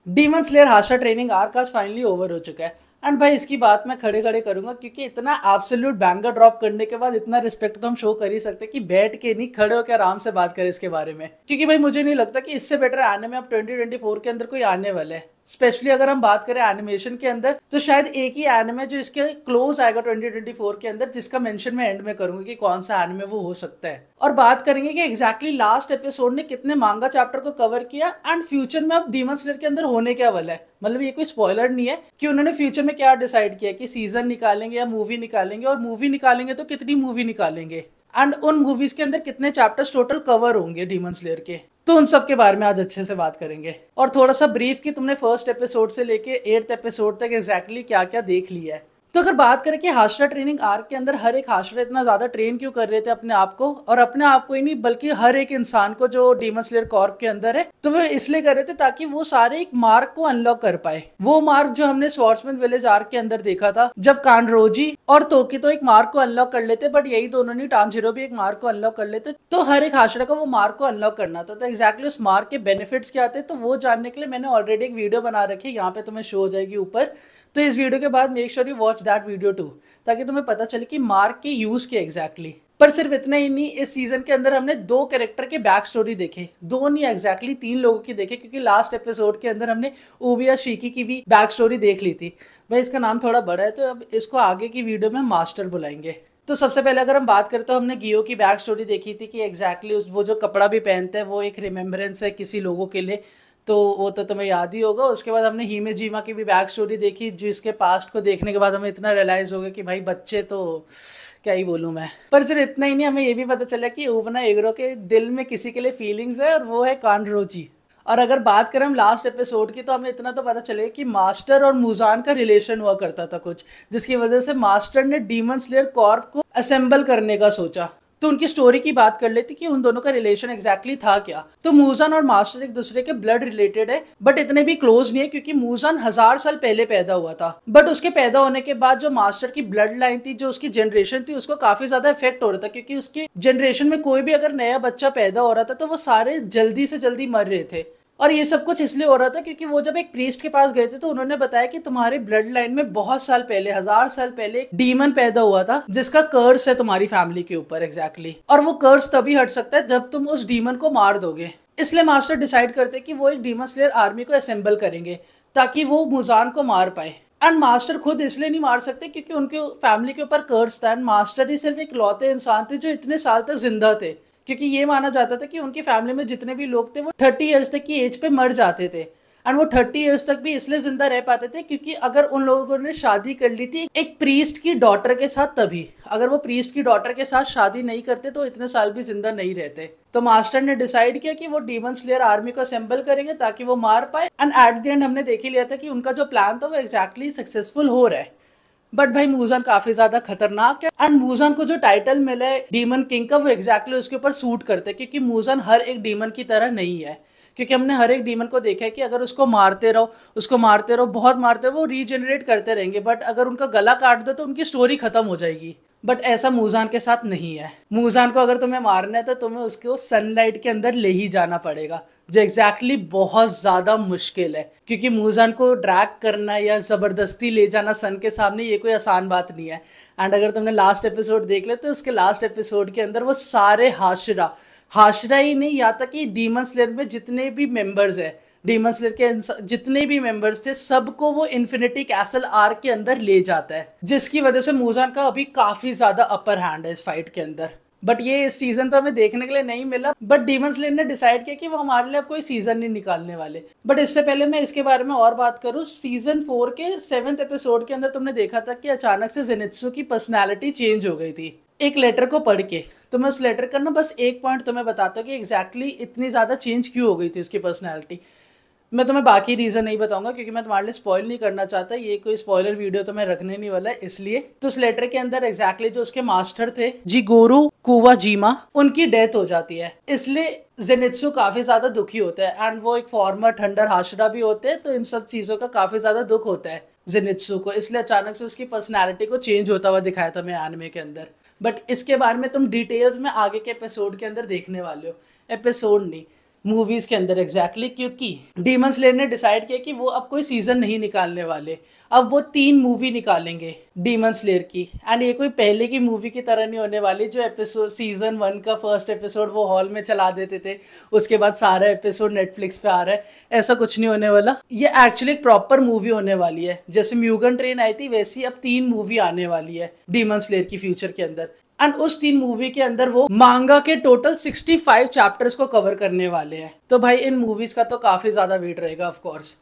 Demon slayer हाशा training arc आज finally over हो चुका है। एंड भाई इसकी बात मैं खड़े खड़े करूंगा क्योंकि इतना एब्सोल्यूट बैंगर ड्रॉप करने के बाद इतना रिस्पेक्ट तो हम शो कर ही सकते हैं कि बैठ के नहीं खड़े होकर आराम से बात करें इसके बारे में। क्योंकि भाई मुझे नहीं लगता कि इससे बेटर एनिमे अब 2024 के अंदर कोई आने वाला है। स्पेशली अगर हम बात करें एनिमेशन के अंदर तो शायद एक ही एनिमे जो इसके क्लोज आएगा 2024 के अंदर, जिसका मेंशन मैं एंड में करूंगा कि कौन सा एनिमे वो हो सकता है। और बात करेंगे कि एग्जैक्टली लास्ट एपिसोड ने कितने मांगा चैप्टर को कवर किया एंड फ्यूचर में अब डीमन स्लेयर के अंदर होने क्या वाला है। मतलब ये कोई स्पॉइलर नहीं है कि उन्होंने फ्यूचर में क्या डिसाइड किया कि सीजन निकालेंगे या मूवी निकालेंगे, और मूवी निकालेंगे तो कितनी मूवी निकालेंगे एंड उन मूवीज के अंदर कितने चैप्टर्स टोटल कवर होंगे डीमन स्लेयर के। तो उन सब के बारे में आज अच्छे से बात करेंगे और थोड़ा सा ब्रीफ कि तुमने फर्स्ट एपिसोड से लेके 8th एपिसोड तक एग्जैक्टली क्या क्या देख लिया है। तो अगर बात करें कि हाशरा ट्रेनिंग आर्क के अंदर हर एक हाशरा इतना ज्यादा ट्रेन क्यों कर रहे थे अपने आप को, और अपने आप को ही नहीं बल्कि हर एक इंसान को जो डीमन स्लेयर कॉर्प के अंदर है, तो वो इसलिए कर रहे थे ताकि वो सारे एक मार्क को अनलॉक कर पाए। वो मार्क जो हमने स्वॉर्ड्समैन विलेज आर्क के अंदर देखा था जब कानरोजी और तोकी तो एक मार्क को अनलॉक कर लेते, बट यही दोनों नहीं टांजिरो भी एक मार्क को अनलॉक कर लेते। तो हर एक हाशरा को वो मार्क को अनलॉक करना था। तो एग्जैक्टली उस मार्क के बेनिफिट्स क्या आते तो वो जानने के लिए मैंने ऑलरेडी एक वीडियो बना रखी है, यहाँ पे तुम्हें शो हो जाएगी ऊपर। तो इस वीडियो के बाद make sure you watch that video too, ताकि तुम्हें पता चले कि मार्क के यूज के एग्जैक्टली। पर सिर्फ इतना ही नहीं, इस सीजन के अंदर हमने 2 कैरेक्टर के बैक स्टोरी देखे, 2 नहीं एग्जैक्टली 3 लोगों की देखे, क्योंकि लास्ट एपिसोड के अंदर हमने ओबिया शिकी की भी बैक स्टोरी देख ली थी। भाई इसका नाम थोड़ा बड़ा है तो अब इसको आगे की वीडियो में मास्टर बुलाएंगे। तो सबसे पहले अगर हम बात करें तो हमने गियो की बैक स्टोरी देखी थी कि एग्जैक्टली वो जो कपड़ा भी पहनते हैं वो एक रिमेम्बरेंस है किसी लोगों के लिए, तो वो तो तुम्हें याद ही होगा। उसके बाद हमने हीमे जीमा की भी बैक स्टोरी देखी, जिसके पास्ट को देखने के बाद हमें इतना रियलाइज हो गया कि भाई बच्चे तो क्या ही बोलूँ मैं। पर सिर्फ इतना ही नहीं, हमें ये भी पता चला कि उबना एग्रो के दिल में किसी के लिए फीलिंग्स है और वो है कानरोची। और अगर बात करें हम लास्ट एपिसोड की तो हमें इतना तो पता चलेगा कि मास्टर और मुजान का रिलेशन हुआ करता था कुछ, जिसकी वजह से मास्टर ने डीमन स्लेयर कॉर्प को असेंबल करने का सोचा। तो उनकी स्टोरी की बात कर लेती कि उन दोनों का रिलेशन एग्जैक्टली था क्या। तो मूजान और मास्टर एक दूसरे के ब्लड रिलेटेड है, बट इतने भी क्लोज नहीं है क्योंकि मूजान 1000 साल पहले पैदा हुआ था। बट उसके पैदा होने के बाद जो मास्टर की ब्लड लाइन थी, जो उसकी जनरेशन थी, उसको काफी ज्यादा इफेक्ट हो रहा था, क्योंकि उसकी जनरेशन में कोई भी अगर नया बच्चा पैदा हो रहा था तो वो सारे जल्दी से जल्दी मर रहे थे। और ये सब कुछ इसलिए हो रहा था क्योंकि वो जब एक प्रीस्ट के पास गए थे तो उन्होंने बताया कि तुम्हारे ब्लड लाइन में बहुत साल पहले, 1000 साल पहले एक डीमन पैदा हुआ था जिसका कर्स है तुम्हारी फैमिली के ऊपर एग्जैक्टली। और वो कर्स तभी हट सकता है जब तुम उस डीमन को मार दोगे। इसलिए मास्टर डिसाइड करते कि वो एक डीमन स्लेयर आर्मी को असेंबल करेंगे ताकि वो मुजान को मार पाए। एंड मास्टर खुद इसलिए नहीं मार सकते क्योंकि उनके फैमिली के ऊपर कर्स था, एंड मास्टर ही सिर्फ एक लौते इंसान थे जो इतने साल तक जिंदा थे, क्योंकि ये माना जाता था कि उनकी फैमिली में जितने भी लोग थे वो 30 ईयर्स तक की एज पे मर जाते थे। एंड वो 30 ईयर्स तक भी इसलिए जिंदा रह पाते थे क्योंकि अगर उन लोगों ने शादी कर ली थी एक प्रीस्ट की डॉटर के साथ, तभी अगर वो प्रीस्ट की डॉटर के साथ शादी नहीं करते तो इतने साल भी जिंदा नहीं रहते। तो मास्टर ने डिसाइड किया कि वो डीमन स्लेयर आर्मी को असेंबल करेंगे ताकि वो मार पाए। एंड एट द एंड हमने देख ही लिया था कि उनका जो प्लान था वो एग्जैक्टली सक्सेसफुल हो रहा है। बट भाई मूजान काफी ज्यादा खतरनाक है, एंड मूजान को जो टाइटल मिला है डीमन किंग का वो एग्जैक्टली उसके ऊपर सूट करते हैं, क्योंकि मूजान हर एक डीमन की तरह नहीं है। क्योंकि हमने हर एक डीमन को देखा है कि अगर उसको मारते रहो, उसको मारते रहो, बहुत मारते रहो, वो रीजनरेट करते रहेंगे, बट अगर उनका गला काट दो तो उनकी स्टोरी खत्म हो जाएगी। बट ऐसा मूजान के साथ नहीं है। मूजान को अगर तुम्हें मारना है तो तुम्हें उसको सनलाइट के अंदर ले ही जाना पड़ेगा, जो एग्जैक्टली बहुत ज्यादा मुश्किल है, क्योंकि मूजान को ड्रैग करना या जबरदस्ती ले जाना सन के सामने ये कोई आसान बात नहीं है। एंड अगर तुमने लास्ट एपिसोड देख ले तो उसके लास्ट एपिसोड के अंदर वो सारे हाशरा ही नहीं, यहाँ तक कि डीमन स्लेयर में जितने भी मेंबर्स है, डीमन स्लेयर के जितने भी मेंबर्स थे, सबको वो इन्फिनिटी कैसल आर्क के अंदर ले जाता है, जिसकी वजह से मूजान का अभी काफी ज्यादा अपर हैंड है इस फाइट के अंदर। बट ये सीजन तो हमें देखने के लिए नहीं मिला, बट डीमन स्लेयर ने डिसाइड किया कि वो हमारे लिए अब कोई सीजन नहीं निकालने वाले। बट इससे पहले मैं इसके बारे में और बात करूँ, सीजन 4 के 7th एपिसोड के अंदर तुमने देखा था कि अचानक से जेनित्सु की पर्सनैलिटी चेंज हो गई थी एक लेटर को पढ़ के। तो मैं उस लेटर का ना बस एक पॉइंट तुम्हें बताता हूँ कि एग्जैक्टली इतनी ज्यादा चेंज क्यों हो गई थी उसकी पर्सनैलिटी। मैं तुम्हें बाकी रीजन नहीं बताऊंगा क्योंकि मैं तुम्हारे लिए स्पॉइल नहीं करना चाहता, ये कोई स्पॉइलर वीडियो तो मैं रखने नहीं वाला है इसलिए। तो उस लेटर के अंदर एग्जैक्टली जो उसके मास्टर थे जिगोरू कुवाजीमा, उनकी डेथ हो जाती है, इसलिए जेनित्सु काफी ज्यादा दुखी होता है। एंड वो एक फॉर्मर थंडर हाशरा भी होते हैं, तो इन सब चीजों का काफी ज्यादा दुख होता है जेनित्सु को, इसलिए अचानक से उसकी पर्सनैलिटी को चेंज होता हुआ दिखाया था मैं एनिमे के अंदर। बट इसके बारे में तुम डिटेल्स में आगे के एपिसोड के अंदर देखने वाले हो, एपिसोड नहीं मूवीज के अंदर एग्जैक्टली क्योंकि डीमन स्लेयर ने डिसाइड किया कि वो अब कोई सीजन नहीं निकालने वाले, अब वो 3 मूवी निकालेंगे डीमन स्लेयर की। एंड ये कोई पहले की मूवी की तरह नहीं होने वाली जो एपिसोड सीजन 1 का फर्स्ट एपिसोड वो हॉल में चला देते थे, उसके बाद सारा एपिसोड नेटफ्लिक्स पे आ रहा है, ऐसा कुछ नहीं होने वाला। ये एक्चुअली एक प्रॉपर मूवी होने वाली है, जैसे म्यूगन ट्रेन आई थी वैसी अब 3 मूवी आने वाली है डीमन स्लेयर की फ्यूचर के अंदर। एंड उस 3 मूवी के अंदर वो मांगा के टोटल 65 चैप्टर्स को कवर करने वाले हैं। तो भाई इन मूवीज का तो काफी ज्यादा वेट रहेगा ऑफ कोर्स।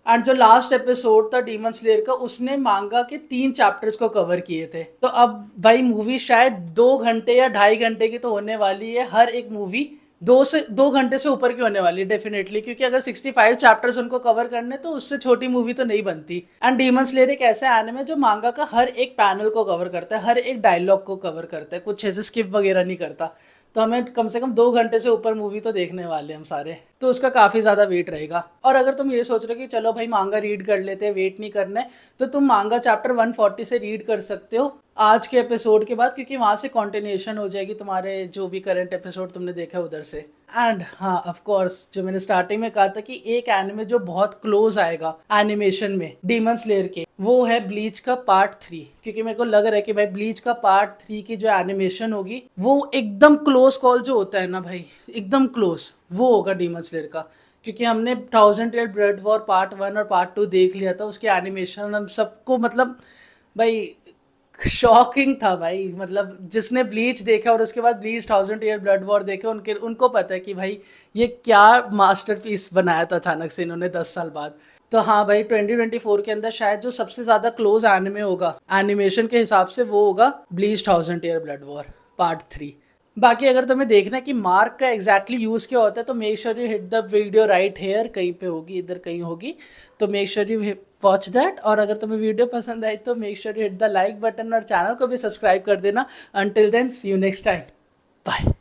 एंड जो लास्ट एपिसोड था डीमन स्लेयर का उसने मांगा के 3 चैप्टर्स को कवर किए थे। तो अब भाई मूवी शायद 2 घंटे या 2.5 घंटे की तो होने वाली है, हर एक मूवी 2 घंटे से ऊपर की होने वाली है डेफिनेटली, क्योंकि अगर 65 चैप्टर्स उनको कवर करने तो उससे छोटी मूवी तो नहीं बनती। एंड डीमन स्लेयर एक ऐसा एनिमे जो मांगा का हर एक पैनल को कवर करता है, हर एक डायलॉग को कवर करता है, कुछ ऐसे स्किप वगैरह नहीं करता। तो हमें कम से कम 2 घंटे से ऊपर मूवी तो देखने वाले हम सारे, तो उसका काफ़ी ज़्यादा वेट रहेगा। और अगर तुम ये सोच रहे हो कि चलो भाई मांगा रीड कर लेते हैं, वेट नहीं करना है, तो तुम मांगा चैप्टर 140 से रीड कर सकते हो आज के एपिसोड के बाद, क्योंकि वहाँ से कॉन्टिन्यूशन हो जाएगी तुम्हारे जो भी करंट एपिसोड तुमने देखा है उधर से। एंड हाँ ऑफ कोर्स जो मैंने स्टार्टिंग में कहा था कि एक एनिमे जो बहुत क्लोज आएगा एनिमेशन में डीमन स्लेयर के, वो है ब्लीच का पार्ट 3, क्योंकि मेरे को लग रहा है कि भाई ब्लीच का पार्ट 3 की जो एनिमेशन होगी वो एकदम क्लोज कॉल जो होता है ना भाई, एकदम क्लोज वो होगा डीमन स्लेयर का। क्योंकि हमने 1000 ईयर ब्लड वॉर पार्ट 1 और पार्ट 2 देख लिया था, उसके एनिमेशन हम सबको मतलब भाई शॉकिंग था भाई। मतलब जिसने ब्लीच देखा और उसके बाद ब्लीच 1000 ईयर ब्लड वॉर देखे उनको पता है कि भाई ये क्या मास्टरपीस बनाया था अचानक से इन्होंने 10 साल बाद। तो हाँ भाई 2024 के अंदर शायद जो सबसे ज्यादा क्लोज एनिमे होगा एनिमेशन के हिसाब से वो होगा bleach 1000 year blood war part 3। बाकी अगर तुम्हें देखना है कि मार्क का एग्जैक्टली यूज क्या होता है तो make sure you hit the video right here, कहीं पे होगी, इधर कहीं होगी, तो make sure you watch that. और अगर तुम्हें वीडियो पसंद आई तो make sure you hit the like button और चैनल को भी सब्सक्राइब कर देना। Until then see you next time, bye.